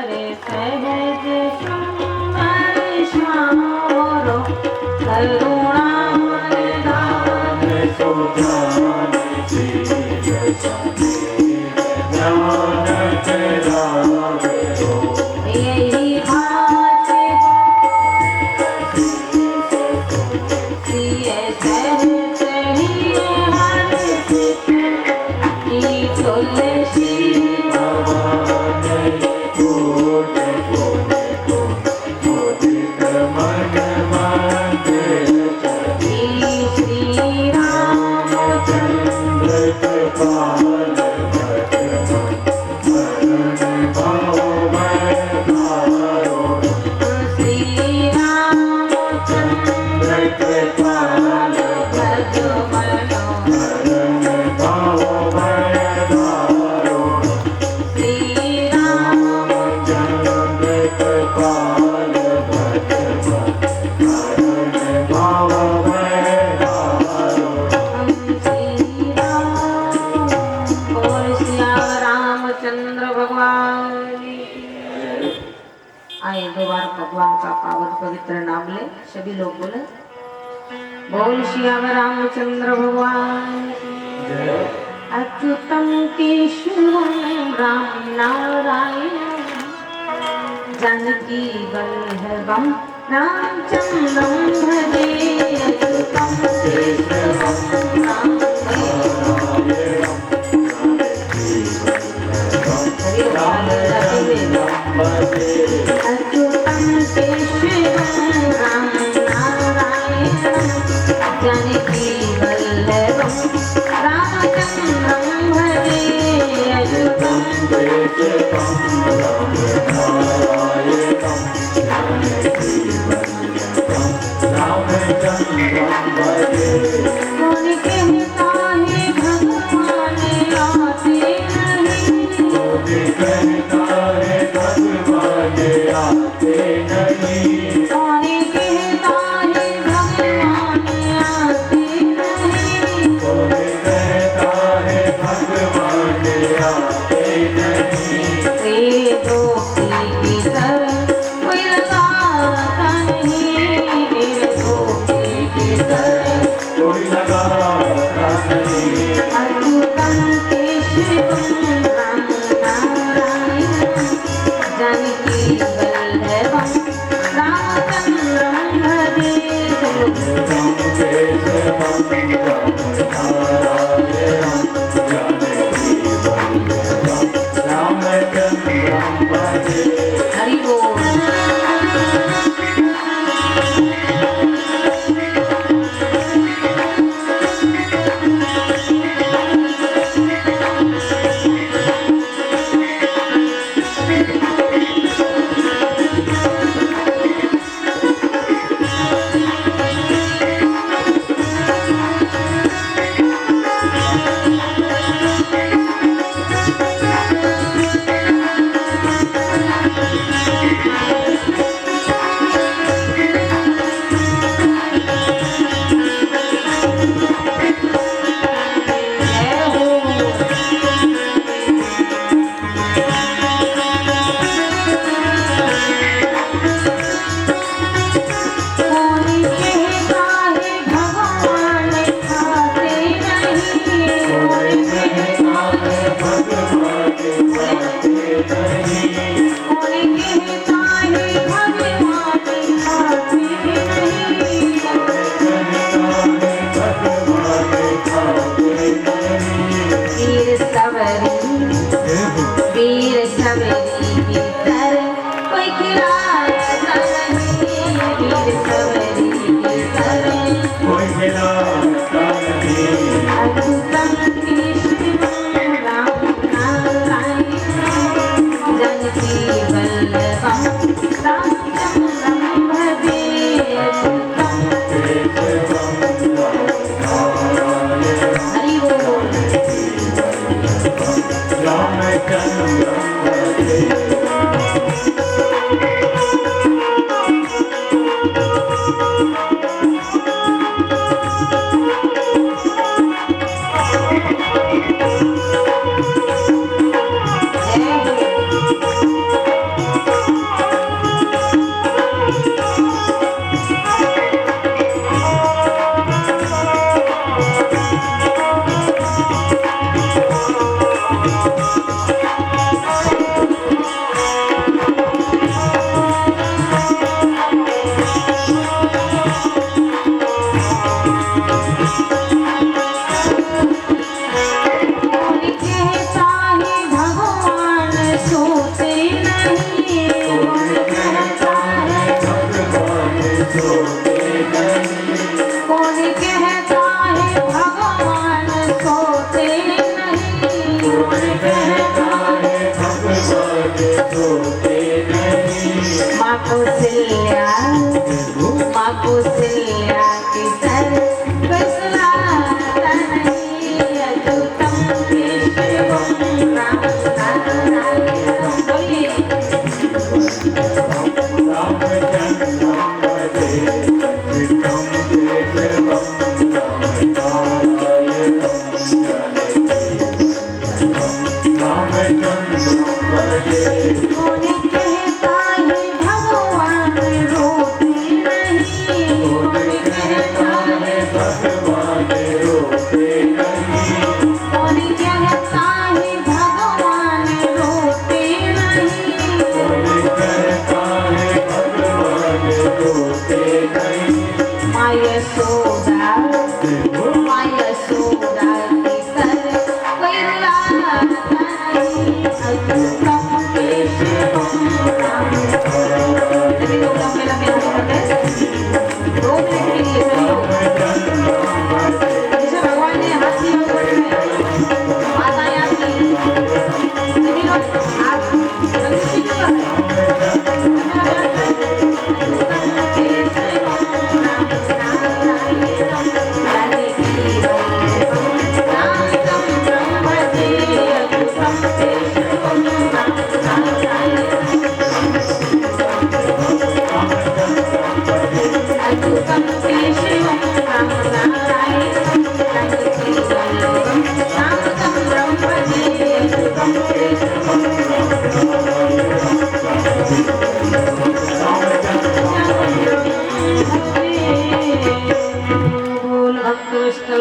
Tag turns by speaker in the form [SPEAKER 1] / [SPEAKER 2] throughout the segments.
[SPEAKER 1] करे सहज सुंदर श्यामरो करुणा वरदान सुजान शील ज्ञान तेरा यही हाथ सिए सहज ही हर सिख तुलसी भगवान का पावन पवित्र नाम ले सभी लोग बोले बोल श्याम रामचंद्र भगवान अच्युतम केशवम राम नारायण जानकी वल्लभम रामचंद्रम भजे अच्युतम केशवम राम अच्युतम केशवम राम नारायण जानकी वल्लभम रामचंद्रम भजे अच्युतम केशवम राम नारायण जानकी वल्लभम रामचंद्रम भजे कौन कहता है भगवान आते नहीं कहता है भगवान आते नहीं कौन कहता है भगवान आते नहीं कौन कहता है भगवान आते नहीं ये तो की तरह कोई लगाता नहीं ये तो की तरह कोई लगाता नहीं अच्युतम केशवम राम नारायण जानकी वल्लभम रामचंद्रम भजे अच्युतम केशवम राम नारायण जानकी वल्लभम रामचंद्रम भजे हरि बोल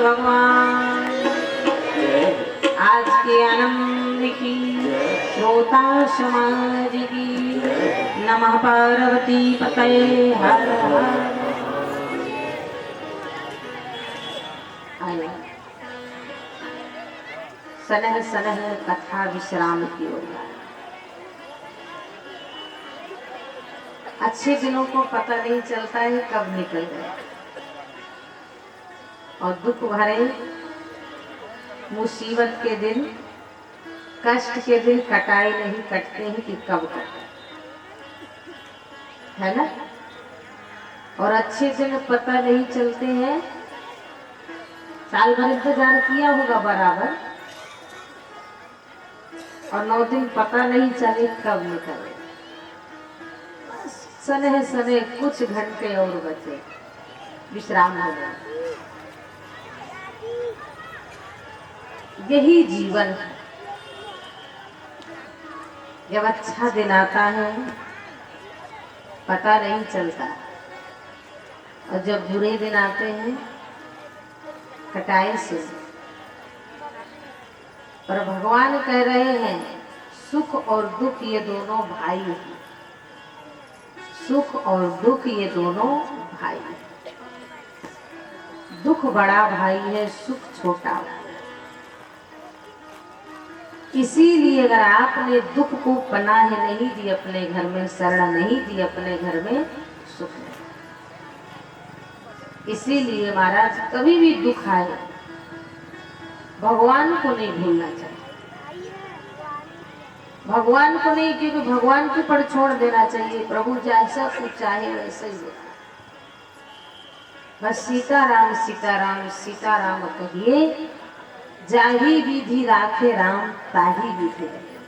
[SPEAKER 1] भगवान आज के आनंद की श्रोता समाज की नमः पार्वती पतये हर हर। सनह सनह कथा विश्राम की ओर। अच्छे दिनों को पता नहीं चलता है कब निकल गया, और दुख भरे मुसीबत के दिन, कष्ट के दिन कटाई नहीं कटते हैं कि कब कटे, है ना। और अच्छे दिन पता नहीं चलते हैं, साल भर इंतजार किया होगा बराबर, और 9 दिन पता नहीं चले कब निकले। सने सने कुछ घंटे और बचे, विश्राम हो गया। यही जीवन है। जब अच्छा दिन आता है पता नहीं चलता, और जब बुरे दिन आते हैं कटाई से। पर भगवान कह रहे हैं सुख और दुख ये दोनों भाई हैं, सुख और दुख ये दोनों भाई हैं। दुख बड़ा भाई है, सुख छोटा भाई। इसीलिए अगर आपने दुख को पनाह नहीं दी अपने घर में, शरण नहीं दी अपने घर में, सुख नहीं। इसीलिए महाराज कभी भी दुख आए भगवान को नहीं भूलना चाहिए, भगवान को नहीं, क्योंकि भगवान के पर छोड़ देना चाहिए। प्रभु जैसा कुछ चाहे वैसा ही होगा। बस सीताराम सीताराम सीताराम कहिए, जाही विधि राखे राम ताही विधि रहे।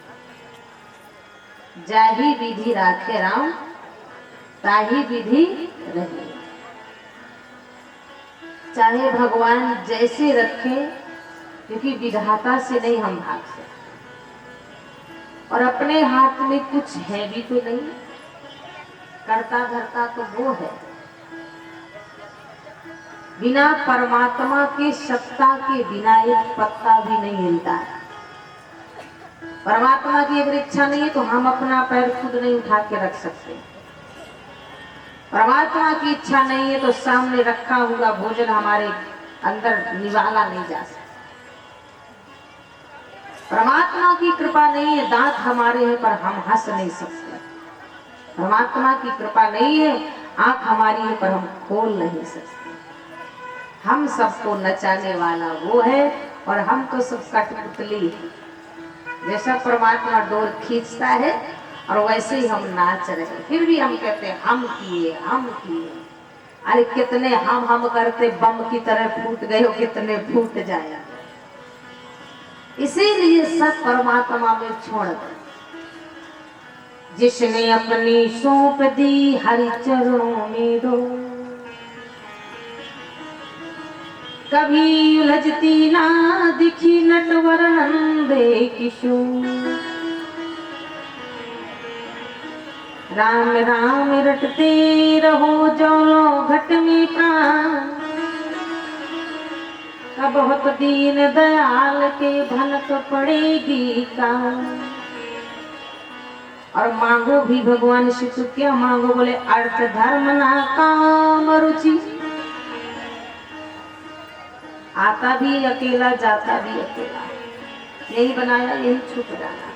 [SPEAKER 1] जाही विधि राखे राम ताही विधि रहे। चाहे भगवान जैसे रखे, क्योंकि विधाता से नहीं हम भाग सकते, और अपने हाथ में कुछ है भी तो नहीं, करता धरता तो वो है। बिना परमात्मा के सत्ता के बिना एक पत्ता भी नहीं हिलता है। परमात्मा की अगर इच्छा नहीं है तो हम अपना पैर खुद नहीं उठा के रख सकते। परमात्मा की इच्छा नहीं है तो सामने रखा हुआ भोजन हमारे अंदर निवाला नहीं जा सकता। परमात्मा की कृपा नहीं है, दांत हमारे हैं पर हम हंस नहीं सकते। परमात्मा की कृपा नहीं है, आंख हमारी है पर हम खोल नहीं सकते। हम सबको नचाने वाला वो है और हम तो सब कठपुतली है। जैसा परमात्मा डोर खींचता है और वैसे ही हम नाच रहे हैं, फिर भी हम कहते हैं हम किए हम किए। अरे कितने हम करते बम की तरह फूट गए हो, कितने फूट जाए। इसीलिए सब परमात्मा में छोड़ दे। जिसने अपनी सौंप दी हरि चरणों में दो, कभी उलझती ना दिखी नटवर नंदे किशोर। राम राम रटते रहो जौलो घट में प्राण, का बहुत दीन दयाल के भनक पड़ेगी का। और मांगो भी भगवान से तो क्या मांगो, बोले अर्थ धर्म ना काम रुचि। आता भी अकेला जाता भी अकेला, यही बनाया यही छुप जाना।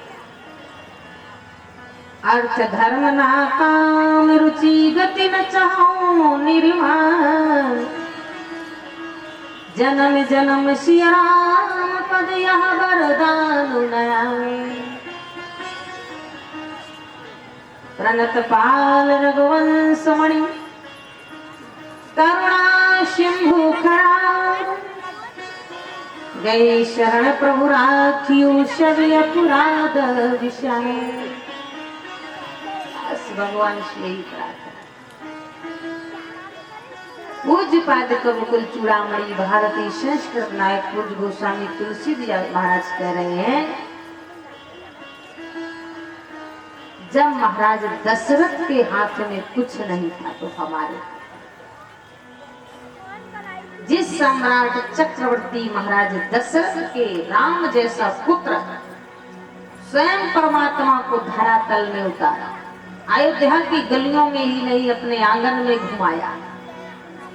[SPEAKER 1] अर्थ धर्म ना काम रुचि गति न चाहो निर्वाण। जन्म जन्म सिया राम पद यह वरदान नया। प्रणत पाल रघुवंश मणि करुणा सिंधु खरा। गए शरण प्रभु राखियो शबि अपराध विषय। भगवान से यही प्रार्थना। पूज्य पाद कवकुल चूड़ामणि भारतीय संस्कृत नायक पूज्य गोस्वामी तुलसीदास महाराज कह रहे हैं, जब महाराज दशरथ के हाथ में कुछ नहीं था तो हमारे, जिस सम्राट चक्रवर्ती महाराज दशरथ के राम जैसा पुत्र स्वयं परमात्मा को धरातल में उतारा, अयोध्या की गलियों में ही नहीं अपने आंगन में घुमाया।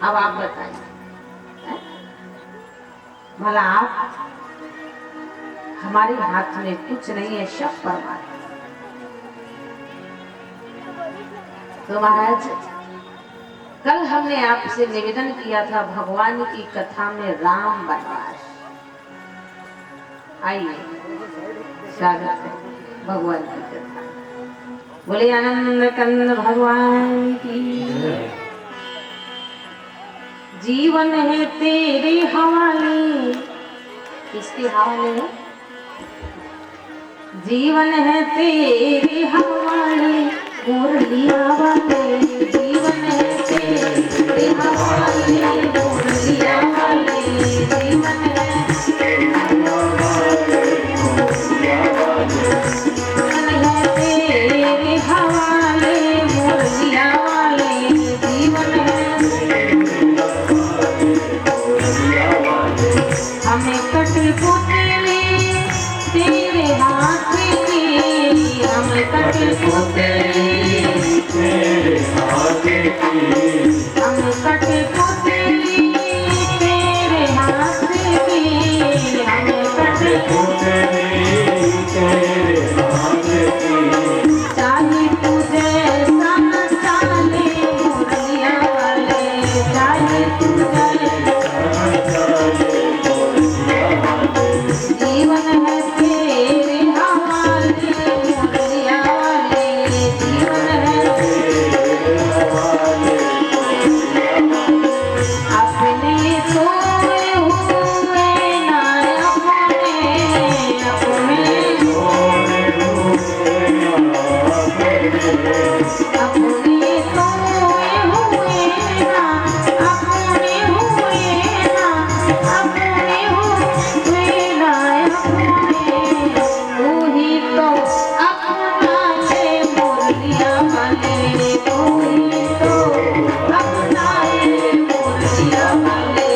[SPEAKER 1] अब आप बताइए, भला आप, हमारे हाथ में कुछ नहीं है, सब परमात्मा। तो महाराज कल हमने आपसे निवेदन किया था भगवान की कथा में राम वनवास। आइए स्वागत है भगवान की कथा। बोले आनंद कंद भगवान की। जीवन है तेरे हवाले। किसके हवाले है? जीवन है तेरे हवाले मुरलिया वाले। जीवन है तेरे हवाले मुरलिया वाले। जीवन है तेरे हवाले मुरलिया वाले। जीवन है हमें कठपुतली तेरे हाथ की। हमें कठपुतली तेरे हाथ की। हमें कठपुतली तेरे हाथ की। हमें कठपुतली तेरे हाथ की। चाहे तुझे सन चाले मुरलिया वाले। चाहे तुझे जीवन है तेरे हवाले मुरलिया वाले। जीवन है अपने सोए हुए ना अपने। अपने सोए हुए ना अपने सोए हुए ना अपने हुए ना अपने हुए ना अपने। तू ही तो अपना ले मुरलिया वाले। तू ही तो अपना ले मुरलिया वाले।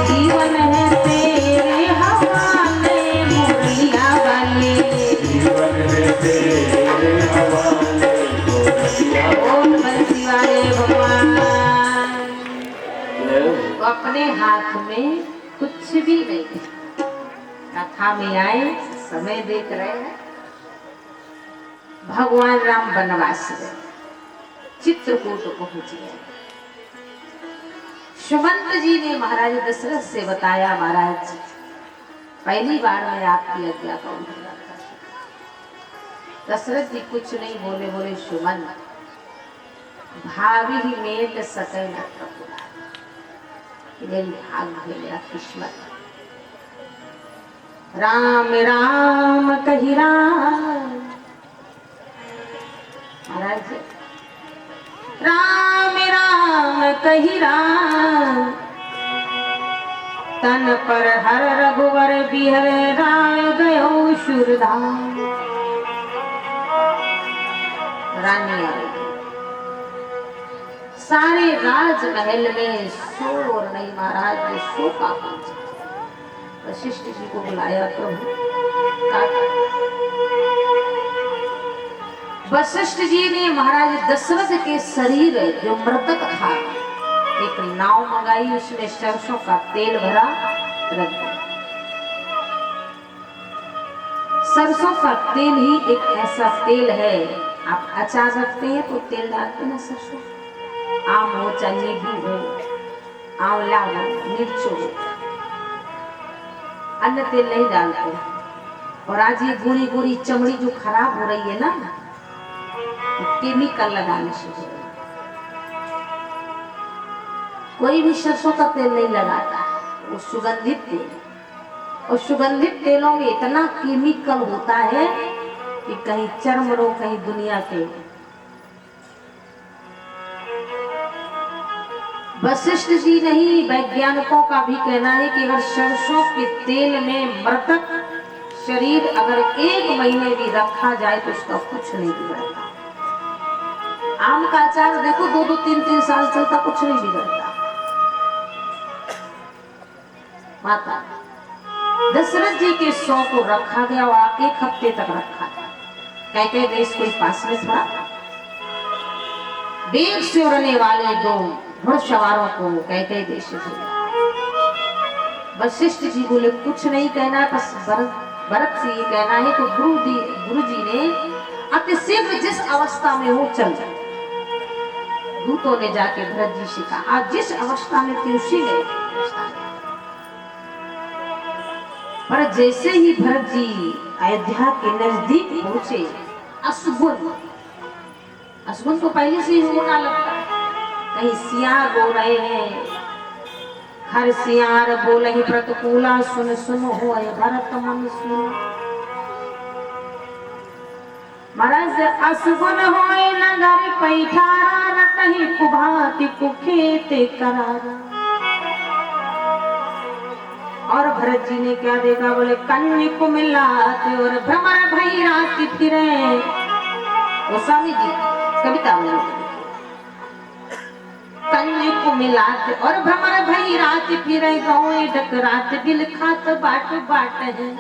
[SPEAKER 1] जीवन है तेरे हवाले मुरलिया वाले,
[SPEAKER 2] जीवन है तेरे हवाले मुरलिया
[SPEAKER 1] बोल बंसी वाले भगवान। तो अपने हाथ में कुछ भी नहीं है। कथा में आए, समय देख रहे हैं, भगवान राम वनवास गए, चित्रकूट पहुंच गए। सुमंत जी ने महाराज दशरथ से बताया, महाराज पहली बार मैं आपकी आज्ञा का उल्लंघन कर। दशरथ जी कुछ नहीं बोले, बोले सुमंत भावी ही मेट सके न प्रभुरा, मेरी भाग्य मेरा किस्मत। राम राम कही राम, महाराज राम राम कही राम, तन पर हर रघुवर बिहर राय गयो शुरधाम। रानी आई, सारे राजमहल में शोर नहीं, महाराज ने शोका पहुंचा। वशिष्ठ जी को बुलाया, प्रभु वशिष्ठ जी ने महाराज दशरथ के शरीर जो मृतक था, एक नाव मंगाई, उसमें सरसों का तेल भरा, रख दिया। सरसों का तेल ही एक ऐसा तेल है, आप अचार रखते हैं तो तेल डालते ना सरसों, आम हो चाहे नींबू हो, आंवला हो, मिर्च हो, अन्य तेल नहीं डालते। और आज ये गोरी गोरी चमड़ी जो खराब हो रही है ना, तो केमिकल लगाने से हो रही है। कोई भी सरसों का तेल नहीं लगाता, वो सुगंधित तेल, और सुगंधित तेलों में इतना केमिकल होता है कि कहीं चर्म रोग, कहीं दुनिया के। वशिष्ठ जी नहीं, वैज्ञानिकों का भी कहना है कि अगर सरसों के तेल में मृतक शरीर अगर 1 महीने भी रखा जाए तो उसका कुछ नहीं बिगड़ता। आम का अचार देखो 2-2, 3-3 साल चलता, कुछ नहीं बिगड़ता। माता दशरथ जी के 100 को रखा गया और 1 हफ्ते तक रखा था। कैके देश कोई पास में था, वेग से उड़ने वाले 2 घुड़सवारों को कैके देश से। वशिष्ठ जी बोले कुछ नहीं कहना है, बस भरत से ये कहना है तो गुरु जी ने अतिशीघ्र जिस अवस्था में हो चल जाए। दूतों ने जाके भरत जी से कहा, आज जिस अवस्था में थे उसी में। पर जैसे ही भरत जी अयोध्या के नजदीक पहुंचे, अशुगुन तो पहले से ही होना लगता है, कहीं सियार रो रहे हैं, हर सियार बोले ही प्रतिकूला, सुन सुन हो भरत मन सुन। महाराज अशुगुन होए नगर पैठारा, रटहि कुभाति कुखेते करारा। और भरत जी ने क्या देखा, बोले कन्या को मिलाते और भ्रमर भई राति फिरे। गोस्वामी जी कविता में कन्या को मिलाते और भ्रमर भई राति फिरे, गाँव डकरात दिल खात बाट बाट है।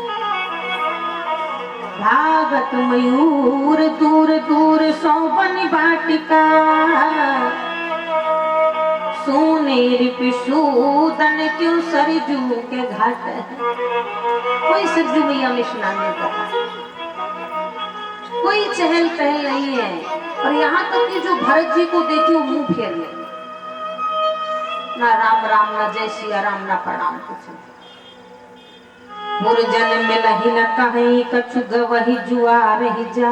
[SPEAKER 1] भागत मयूर दूर दूर सौवन बाटिका, सोनेर पिशूदन क्यों सरजू के घाट है। कोई सरजू मैया में स्नान नहीं कर रहा, कोई चहल पहल नहीं है। और यहाँ तक कि जो भरत जी को देखी वो मुंह फेर ले, ना राम राम, ना जय सिया राम, ना प्रणाम, कुछ नहीं। मुरजन मिलहि न कहीं, कछु गवहि जुआर ही जा।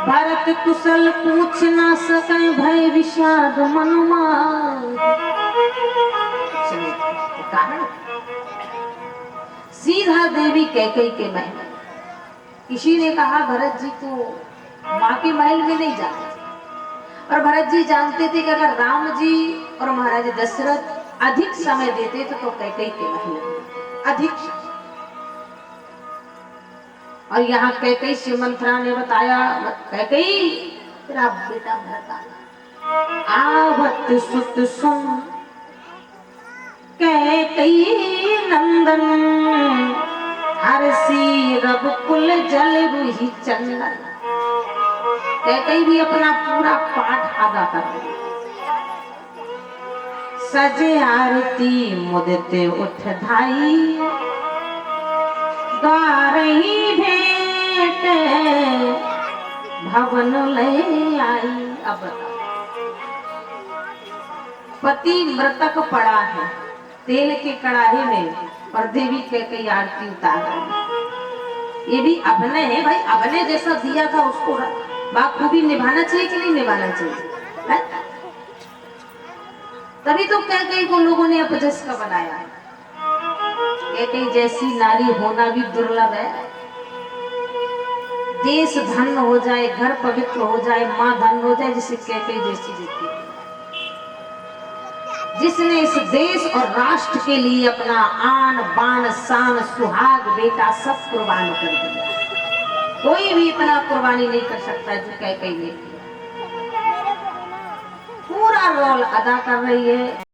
[SPEAKER 1] भरत कुशल पूछ ना सके, भय विषाद मनुमा। सीधा देवी कैकेयी के महल। किसी ने कहा भरत जी को माँ के महल में नहीं जाना, और भरत जी जानते थे कि अगर राम जी और महाराज दशरथ अधिक समय देते तो कैकेयी के महल में अधिक। और यहाँ कैकेयी से मंत्रा ने बताया, कैकेयी तेरा बेटा भरत आया। आवत सुत सुन कैकई नंदन, हरसी रब कुल जल रुहि चंदन। कैकई भी अपना पूरा पाठ अदा कर रही। सजे आरती मुदते उठ धाई, द्वारही भेंट भवन ले आई। अब बताओ, पति मृतक पड़ा है तेल के कड़ाही में और देवी कैकई आरती उतार रही। ये भी अभिनय है भाई, अभिनय जैसा दिया था उसको बाखूबी निभाना चाहिए कि नहीं निभाना चाहिए है? तभी तो कैकई को लोगों ने अपजस का बनाया। कैकई जैसी नारी होना भी दुर्लभ है। देश धन हो जाए, घर पवित्र हो जाए, माँ धन हो जाए, जिसे कैकई जैसी देती है, जिसने इस देश और राष्ट्र के लिए अपना आन बान शान सुहाग बेटा सब कुर्बान कर दिया। कोई भी इतना कुर्बानी नहीं कर सकता जो कैकई ने किया। पूरा रोल अदा कर रही है।